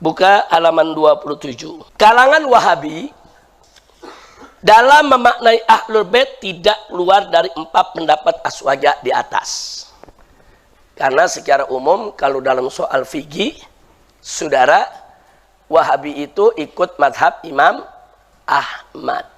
Buka halaman 27. Kalangan Wahabi dalam memaknai Ahlul Bait tidak keluar dari 4 pendapat aswaja di atas. Karena secara umum kalau dalam soal fikih, saudara, Wahabi itu ikut madhab Imam Ahmad.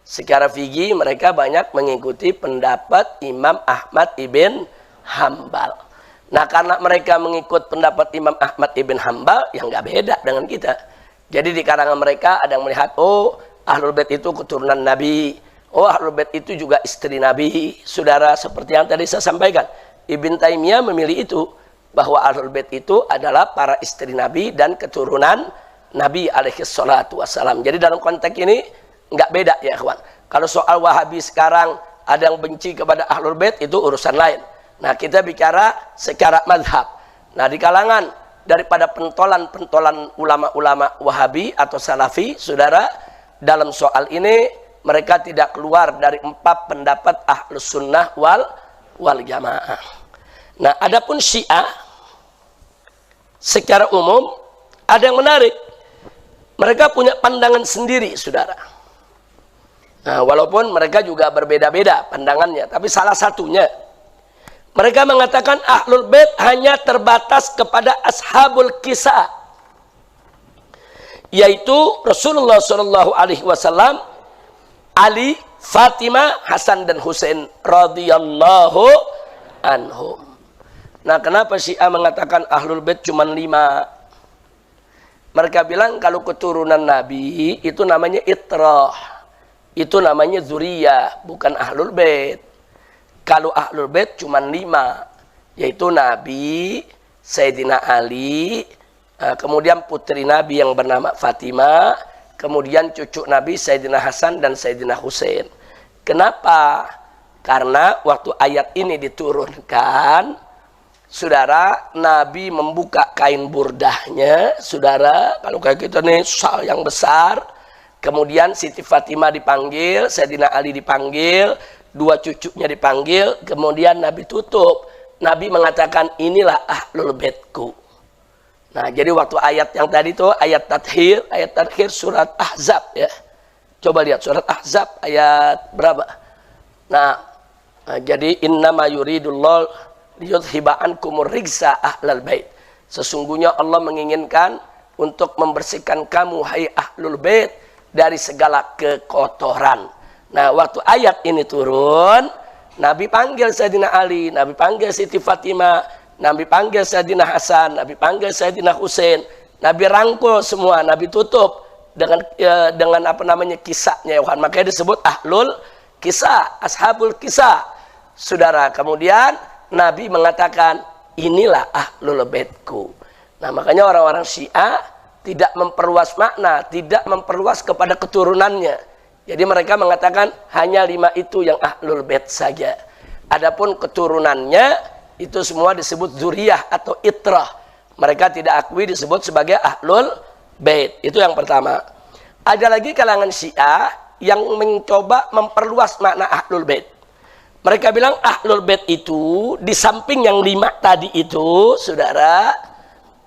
Secara fikih mereka banyak mengikuti pendapat Imam Ahmad ibn Hambal. Nah, karena mereka mengikut pendapat Imam Ahmad ibn Hambal, yang nggak beda dengan kita. Jadi di kalangan mereka ada yang melihat, oh Ahlul Bait itu keturunan Nabi, oh Ahlul Bait itu juga istri Nabi. Saudara, seperti yang tadi saya sampaikan, Ibn Taimiyah memilih itu, bahwa Ahlul Bait itu adalah para istri Nabi dan keturunan Nabi alaihi salatu wassalam. Jadi dalam konteks ini nggak beda ya kawan. Kalau soal Wahabi sekarang ada yang benci kepada Ahlul Bait, itu urusan lain. Nah, kita bicara secara madhab. Nah, di kalangan daripada pentolan-pentolan ulama-ulama Wahabi atau Salafi, saudara, dalam soal ini mereka tidak keluar dari 4 pendapat Ahlus Sunnah wal Jamaah. Nah, adapun Syiah secara umum ada yang menarik. Mereka punya pandangan sendiri, saudara. Nah, walaupun mereka juga berbeda-beda pandangannya, tapi salah satunya mereka mengatakan Ahlul Bait hanya terbatas kepada Ashabul Kisah, yaitu Rasulullah SAW, Ali, Fatimah, Hasan dan Husain radhiyallahu anhum. Nah, kenapa Syiah mengatakan Ahlul Bait cuma 5? Mereka bilang kalau keturunan Nabi itu namanya itrah, itu namanya zuriyah, bukan Ahlul Bait. Kalau Ahlul Bait cuma 5, yaitu Nabi, Sayyidina Ali, kemudian putri Nabi yang bernama Fatimah, kemudian cucu Nabi Sayyidina Hasan dan Sayyidina Husain. Kenapa? Karena waktu ayat ini diturunkan, saudara, Nabi membuka kain burdahnya, saudara, kalau kayak kita nih sal yang besar, kemudian Siti Fatimah dipanggil, Sayyidina Ali dipanggil, 2 cucunya dipanggil, kemudian Nabi tutup. Nabi mengatakan, inilah Ahlul Baitku. Nah, jadi waktu ayat yang tadi itu ayat tathir surat Ahzab ya. Coba lihat surat Ahzab ayat berapa? Nah, jadi innama yuridullah liyudhiba ankumur rijsa ahlal bait. Sesungguhnya Allah menginginkan untuk membersihkan kamu hai Ahlul Bait dari segala kekotoran. Nah, waktu ayat ini turun, Nabi panggil Sayyidina Ali, Nabi panggil Siti Fatimah, Nabi panggil Sayyidina Hasan, Nabi panggil Sayyidina Husain, Nabi rangkul semua, Nabi tutup dengan apa namanya kisahnya, makanya disebut Ahlul Kisah, Ashabul Kisah. Saudara, kemudian Nabi mengatakan, inilah Ahlul Baitku. Nah, makanya orang-orang Syiah tidak memperluas makna, tidak memperluas kepada keturunannya. Jadi mereka mengatakan hanya 5 itu yang Ahlul Bait saja. Adapun keturunannya itu semua disebut zuriyah atau itrah. Mereka tidak akui disebut sebagai Ahlul Bait. Itu yang pertama. Ada lagi kalangan Syiah yang mencoba memperluas makna Ahlul Bait. Mereka bilang Ahlul Bait itu di samping yang 5 tadi itu, saudara,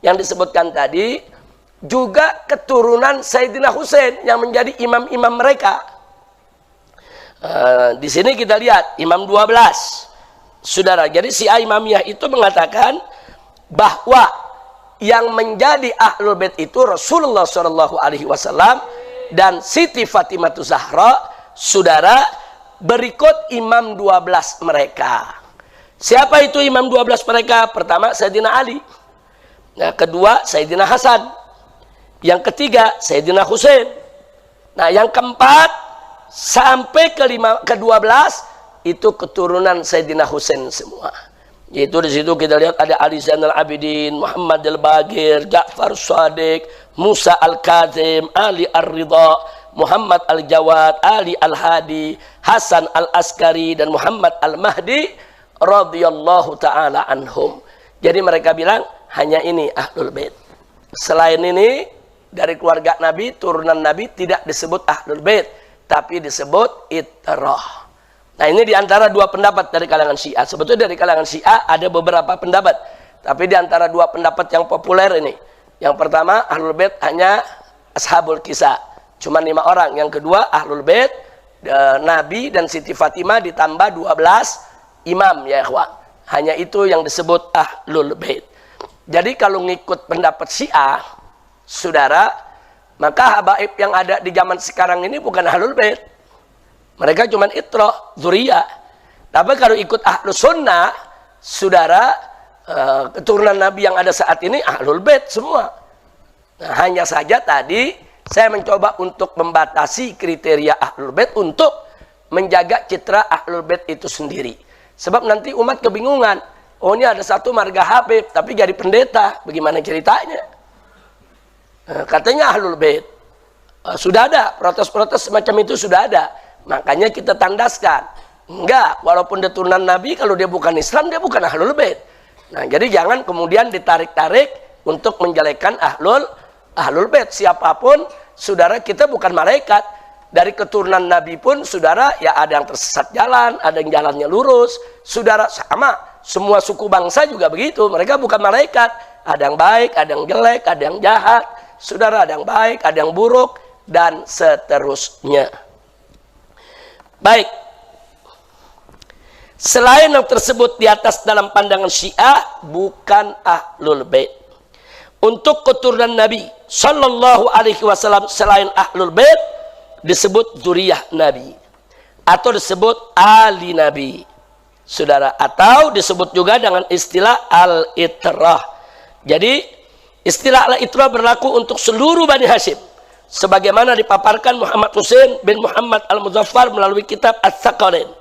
yang disebutkan tadi, juga keturunan Sayyidina Husain yang menjadi imam-imam mereka. Di sini kita lihat imam 12, saudara. Jadi Syiah Imamiyah itu mengatakan bahwa yang menjadi Ahlul Bait itu Rasulullah SAW dan Siti Fatimah Zahra, saudara, berikut imam 12 mereka. Siapa itu imam 12 mereka? Pertama Sayyidina Ali, nah, kedua Sayyidina Hasan, yang ketiga Sayyidina Husain. Nah, yang keempat sampai ke-12 itu keturunan Sayyidina Husain semua. Yaitu di situ kita lihat ada Ali Zainal Abidin, Muhammad Al-Baqir, Ja'far Shadiq, Musa Al-Kazim, Ali Ar-Ridha, Muhammad Al-Jawad, Ali Al-Hadi, Hasan Al-Askari dan Muhammad Al-Mahdi radhiyallahu taala anhum. Jadi mereka bilang hanya ini Ahlul Bait. Selain ini dari keluarga Nabi, turunan Nabi tidak disebut Ahlul Bait, tapi disebut itrah. Nah, ini diantara 2 pendapat dari kalangan Syiah. Sebetulnya dari kalangan Syiah ada beberapa pendapat, tapi diantara 2 pendapat yang populer ini, Yang pertama, Ahlul Bait hanya Ashabul Kisah, cuma 5 orang. Yang kedua, Ahlul Bait Nabi dan Siti Fatimah ditambah 12 imam ya ikhwan. Hanya itu yang disebut Ahlul Bait. Jadi kalau ngikut pendapat Syiah, saudara, maka habaib yang ada di zaman sekarang ini bukan Ahlul Bait. Mereka cuma itrah, zuriyah. Tapi kalau ikut Ahlus Sunnah, saudara, keturunan Nabi yang ada saat ini Ahlul Bait semua. Nah, hanya saja tadi saya mencoba untuk membatasi kriteria Ahlul Bait untuk menjaga citra Ahlul Bait itu sendiri. Sebab nanti umat kebingungan. Oh, ini ada satu marga Habib tapi jadi pendeta. Bagaimana ceritanya? Katanya Ahlul Bait. Sudah ada protes-protes semacam itu, sudah ada. Makanya kita tandaskan. Enggak, walaupun dia turunan Nabi, kalau dia bukan Islam, dia bukan Ahlul Bait. Nah, jadi jangan kemudian ditarik-tarik untuk menjelekkan Ahlul Bait. Siapapun, saudara, kita bukan malaikat. Dari keturunan Nabi pun, saudara, ya ada yang tersesat jalan, ada yang jalannya lurus. Saudara, sama. Semua suku bangsa juga begitu. Mereka bukan malaikat. Ada yang baik, ada yang jelek, ada yang jahat. Saudara, ada yang baik, ada yang buruk, dan seterusnya. Baik. Selain yang tersebut di atas dalam pandangan Syiah, bukan Ahlul Bait. Untuk keturunan Nabi Sallallahu Alaihi Wasallam selain Ahlul Bait disebut zuriyah Nabi atau disebut ahli Nabi, saudara, atau disebut juga dengan istilah al-itrah. Jadi istilah al-itrah berlaku untuk seluruh Bani Hashim, sebagaimana dipaparkan Muhammad Husain bin Muhammad Al-Muzaffar melalui kitab Ats-Tsaqalain.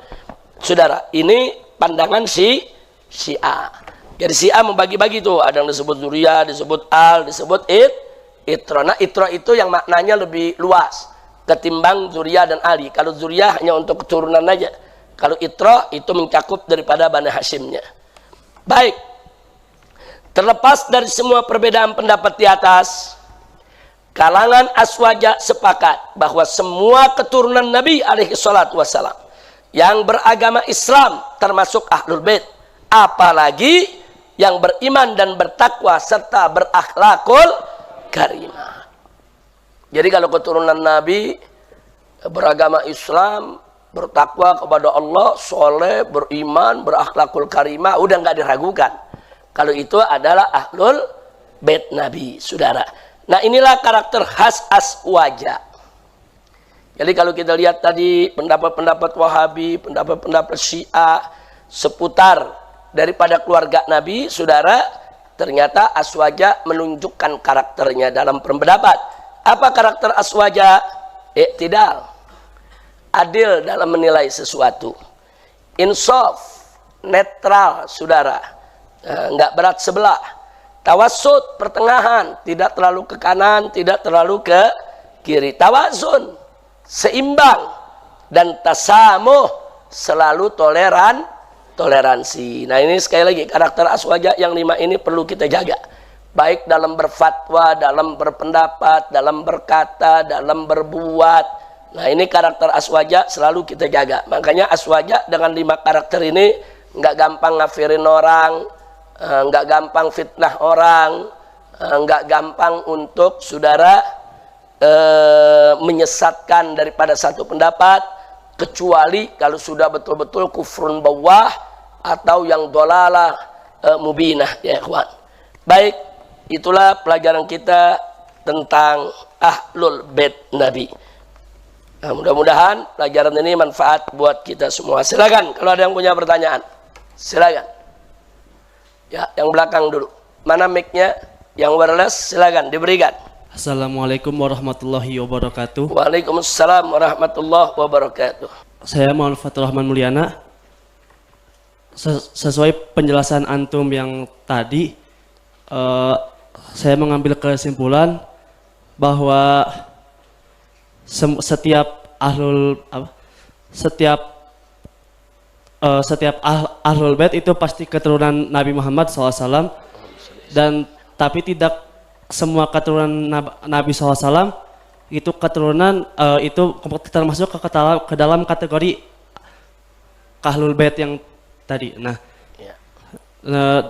Saudara, ini pandangan Syiah. Jadi Syiah membagi-bagi tuh, ada yang disebut zuriyah, disebut al, disebut itrah. Nah, itrah itu yang maknanya lebih luas ketimbang zuriyah dan ali. Kalau zuriyah hanya untuk keturunan aja. Kalau itrah itu mencakup daripada Bani Hashimnya. Baik. Terlepas dari semua perbedaan pendapat di atas, kalangan Aswaja sepakat bahwa semua keturunan Nabi alaihi salatu wassalam yang beragama Islam termasuk Ahlul Bait, apalagi yang beriman dan bertakwa serta berakhlakul karimah. Jadi kalau keturunan Nabi beragama Islam, bertakwa kepada Allah, soleh, beriman, berakhlakul karimah, udah nggak diragukan. Kalau itu adalah Ahlul Bait Nabi, saudara. Nah, inilah karakter khas Aswaja. Jadi kalau kita lihat tadi pendapat-pendapat Wahabi, pendapat-pendapat Syiah seputar daripada keluarga Nabi, saudara, ternyata Aswaja menunjukkan karakternya dalam pendapat. Apa karakter Aswaja? Iktidal, adil dalam menilai sesuatu, insaf, netral, saudara, nggak berat sebelah, tawassut, pertengahan, tidak terlalu ke kanan, tidak terlalu ke kiri, tawazun, seimbang, dan tasamuh, selalu toleransi. Nah, ini sekali lagi karakter Aswaja yang 5 ini perlu kita jaga, baik dalam berfatwa, dalam berpendapat, dalam berkata, dalam berbuat. Nah, ini karakter Aswaja selalu kita jaga. Makanya Aswaja dengan 5 karakter ini nggak gampang ngafirin orang, nggak gampang fitnah orang, nggak gampang untuk saudara menyesatkan daripada satu pendapat, kecuali kalau sudah betul-betul kufrun bawah atau yang dolalah mubinah, ya ikhwan. Baik, itulah pelajaran kita tentang Ahlul Bait Nabi. Nah, mudah-mudahan pelajaran ini manfaat buat kita semua. Silakan kalau ada yang punya pertanyaan. Silakan. Ya, yang belakang dulu. Mana mic-nya? Yang wireless silakan diberikan. Assalamualaikum warahmatullahi wabarakatuh. Waalaikumsalam warahmatullahi wabarakatuh. Saya Muhammad Fathur Rahman Mulyana. Sesuai penjelasan antum yang tadi, saya mengambil kesimpulan bahwa setiap ahlul bait itu pasti keturunan Nabi Muhammad SAW, dan tapi tidak semua keturunan Nabi SAW itu keturunan itu termasuk ke dalam kategori ahlul bait yang tadi. Nah,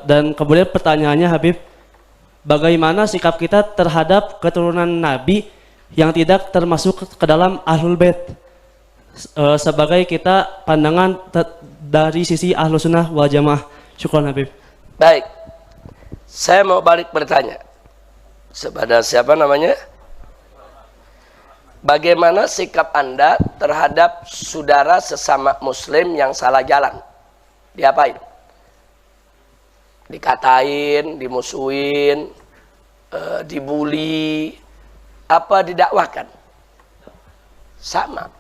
dan kemudian pertanyaannya Habib, bagaimana sikap kita terhadap keturunan Nabi yang tidak termasuk ke dalam Ahlul Bait? Sebagai kita pandangan dari sisi Ahlu Sunnah wal Jamaah. Syukran Habib. Baik, saya mau balik bertanya kepada siapa namanya? Bagaimana sikap Anda terhadap saudara sesama Muslim yang salah jalan? Diapain? Dikatain, dimusuhin, dibully, apa didakwakan? Sama.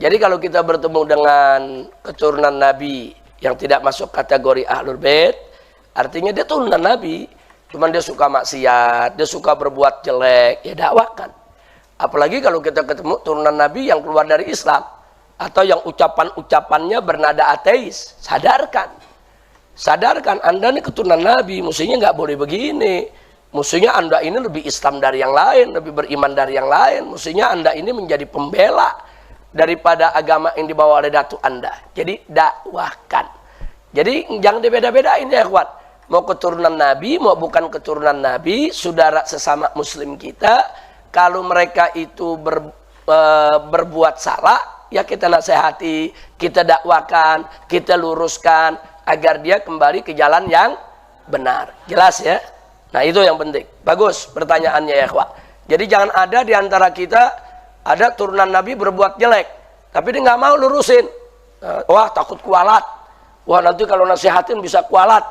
Jadi kalau kita bertemu dengan keturunan Nabi yang tidak masuk kategori Ahlul Bait, artinya dia turunan Nabi, cuman dia suka maksiat, dia suka berbuat jelek, ya dakwakan. Apalagi kalau kita ketemu turunan Nabi yang keluar dari Islam, atau yang ucapan-ucapannya bernada ateis, sadarkan. Sadarkan, Anda ini keturunan Nabi, mestinya nggak boleh begini. Mestinya Anda ini lebih Islam dari yang lain, lebih beriman dari yang lain. Mestinya Anda ini menjadi pembela daripada agama yang dibawa oleh datu Anda. Jadi dakwahkan. Jadi jangan dibeda-bedain ya kawan. Mau keturunan Nabi, mau bukan keturunan Nabi, saudara sesama Muslim kita, kalau mereka itu berbuat salah, ya kita nasihati, kita dakwakan, kita luruskan, agar dia kembali ke jalan yang benar. Jelas ya? Nah itu yang penting. Bagus pertanyaannya ya kawan. Jadi jangan ada di antara kita, ada turunan Nabi berbuat jelek, tapi dia nggak mau lurusin. Wah takut kualat. Wah nanti kalau nasihatin bisa kualat.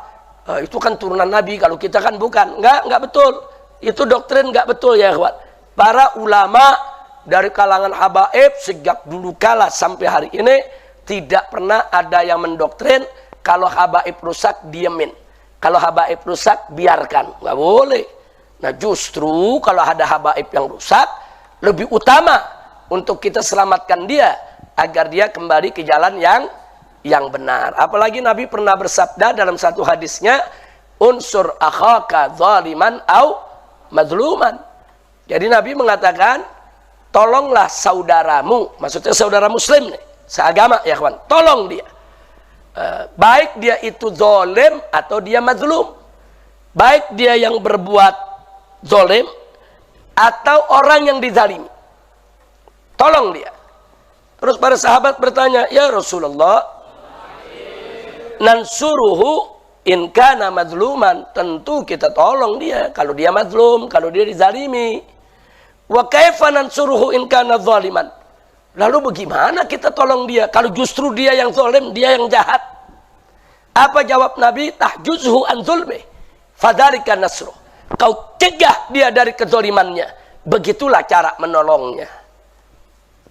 Itu kan turunan Nabi, kalau kita kan bukan. Nggak betul. Itu doktrin nggak betul ya kawan. Para ulama dari kalangan habaib sejak dulu kala sampai hari ini tidak pernah ada yang mendoktrin kalau habaib rusak diemin, kalau habaib rusak biarkan, nggak boleh. Nah justru kalau ada habaib yang rusak, lebih utama untuk kita selamatkan dia agar dia kembali ke jalan yang benar. Apalagi Nabi pernah bersabda dalam satu hadisnya, unsur akhaka zaliman au mazluman. Jadi Nabi mengatakan, tolonglah saudaramu, maksudnya saudara Muslim nih, seagama ya kawan, tolong dia. Baik dia itu zalim atau dia mazlum, baik dia yang berbuat zalim atau orang yang dizalimi, tolong dia. Terus para sahabat bertanya, ya Rasulullah, nansuruhu in kana mazluman, tentu kita tolong dia kalau dia mazlum, kalau dia dizalimi. Wa kaifa nansuruhu in kana zaliman, lalu bagaimana kita tolong dia kalau justru dia yang zalim, dia yang jahat? Apa jawab Nabi? Tahjuzhu an zulmi fadzalika nasruh, kau cegah dia dari kezalimannya, begitulah cara menolongnya.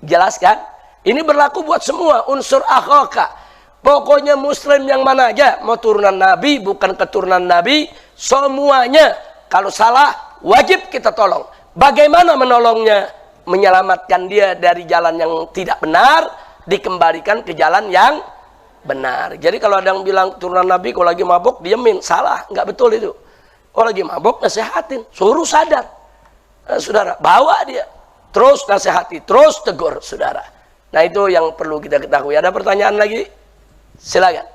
Jelas kan? Ini berlaku buat semua unsur akhaka. Pokoknya Muslim yang mana aja, mau turunan Nabi, bukan keturunan Nabi, semuanya kalau salah wajib kita tolong. Bagaimana menolongnya? Menyelamatkan dia dari jalan yang tidak benar, dikembalikan ke jalan yang benar. Jadi kalau ada yang bilang turunan Nabi kalau lagi mabuk diemin, salah, nggak betul itu. Kalau lagi mabuk nasihatin, suruh sadar. Saudara, bawa dia, terus nasihati, terus tegur saudara. Nah itu yang perlu kita ketahui. Ada pertanyaan lagi? Silakan.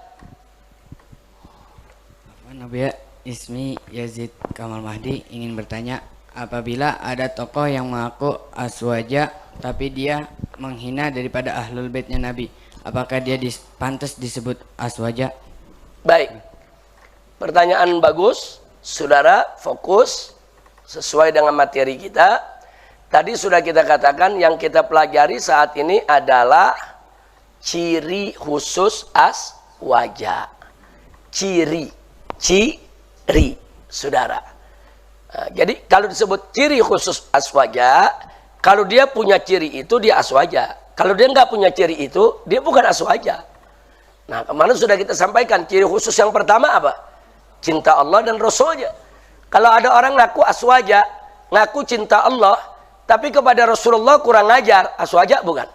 Nabi Ismi Yazid Kamal Mahdi ingin bertanya, apabila ada tokoh yang mengaku aswaja tapi dia menghina daripada ahlul baitnya Nabi, apakah dia pantas disebut aswaja? Baik, pertanyaan bagus, saudara, fokus sesuai dengan materi kita. Tadi sudah kita katakan yang kita pelajari saat ini adalah ciri khusus aswaja. Ciri, saudara. Nah, jadi kalau disebut ciri khusus aswaja, kalau dia punya ciri itu dia aswaja. Kalau dia nggak punya ciri itu, dia bukan aswaja. Nah, kemarin sudah kita sampaikan ciri khusus yang pertama apa? Cinta Allah dan Rasulnya. Kalau ada orang ngaku aswaja, ngaku cinta Allah, tapi kepada Rasulullah kurang ajar, aswaja bukan?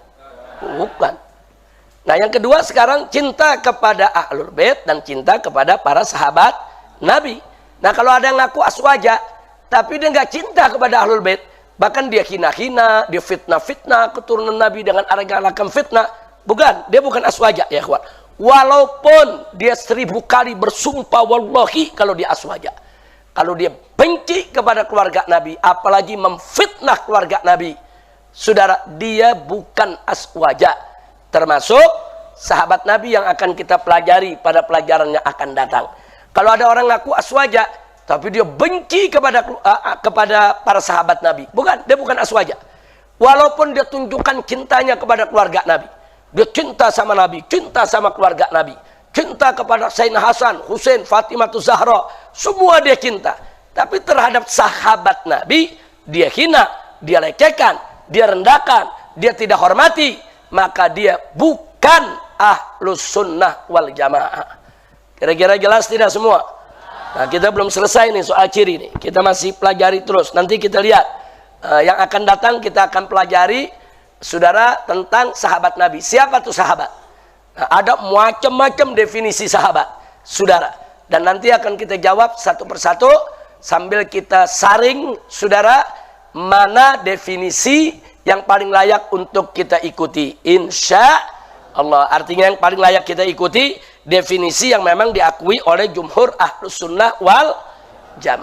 Bukan. Nah, yang kedua sekarang cinta kepada Ahlul Bait dan cinta kepada para sahabat Nabi. Nah, kalau ada yang ngaku aswaja, tapi dia nggak cinta kepada Ahlul Bait, bahkan dia hina-hina, dia fitnah-fitnah keturunan Nabi dengan arah-arahkan fitnah, bukan, dia bukan aswaja ya kawan. Walaupun dia 1000 kali bersumpah wallahi kalau dia aswaja, Kalau dia benci kepada keluarga Nabi, apalagi memfitnah keluarga Nabi, saudara, dia bukan aswaja. Termasuk sahabat Nabi yang akan kita pelajari pada pelajaran yang akan datang. Kalau ada orang ngaku aswaja, tapi dia benci kepada para sahabat Nabi, dia bukan aswaja. Walaupun dia tunjukkan cintanya kepada keluarga Nabi, dia cinta sama Nabi, cinta sama keluarga Nabi, cinta kepada Sayyidina Hasan, Husain, Fatimah Zahra, semua dia cinta. Tapi terhadap sahabat Nabi, dia hina, dia lecehkan, dia rendahkan, dia tidak hormati, maka dia bukan ahlus sunnah wal jamaah. Kira-kira jelas tidak semua? Nah, kita belum selesai nih soal ciri nih. Kita masih pelajari terus. Nanti kita lihat yang akan datang, kita akan pelajari, saudara, tentang sahabat Nabi. Siapa tuh sahabat? Nah, ada macam-macam definisi sahabat, saudara. Dan nanti akan kita jawab satu persatu sambil kita saring, saudara, mana definisi yang paling layak untuk kita ikuti. Insya Allah. Artinya yang paling layak kita ikuti definisi yang memang diakui oleh jumhur ahlus sunnah wal jamaah.